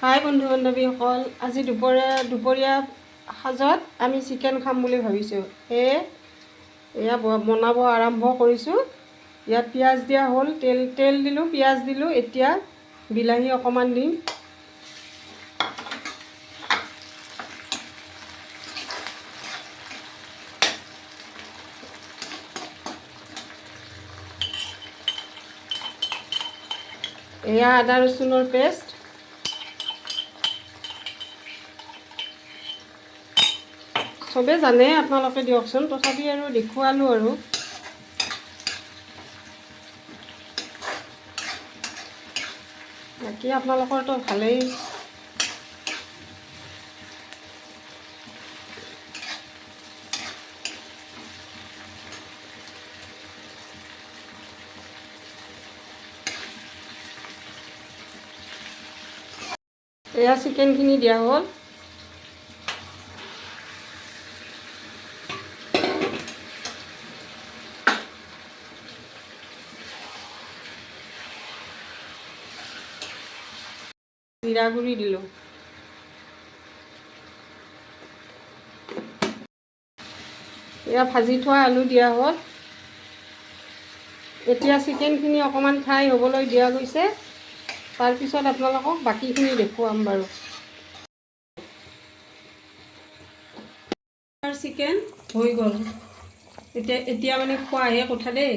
হাই বন্ধু বান্ধৱীসকল, আজি দুপৰীয়া সাজত আমি চিকেন খাম বুলি ভাবিছোঁ। সেয়ে এয়া বনাব আৰম্ভ কৰিছোঁ। ইয়াত পিঁয়াজ দিয়া হ'ল, তেল দিলোঁ, পিঁয়াজ দিলোঁ। এতিয়া বিলাহী অকণমান দিম। এয়া আদা ৰচুনৰ পেষ্ট। চবে জানে, আপোনালোকে দিয়কচোন, তথাপি আৰু দেখুৱালোঁ আৰু। বাকী আপোনালোকৰতো ভালেই। এয়া চিকেনখিনি দিয়া হ'ল। জিৰা গুড়ি দিলোঁ। এয়া ভাজি থোৱা আলু দিয়া হ'ল। এতিয়া চিকেনখিনি অকণমান ফ্ৰাই হ'বলৈ দিয়া গৈছে। তাৰপিছত আপোনালোকক বাকীখিনি দেখুৱাম বাৰু। চিকেন হৈ গ'ল। এতিয়া মানে খোৱাহে কথা দেই।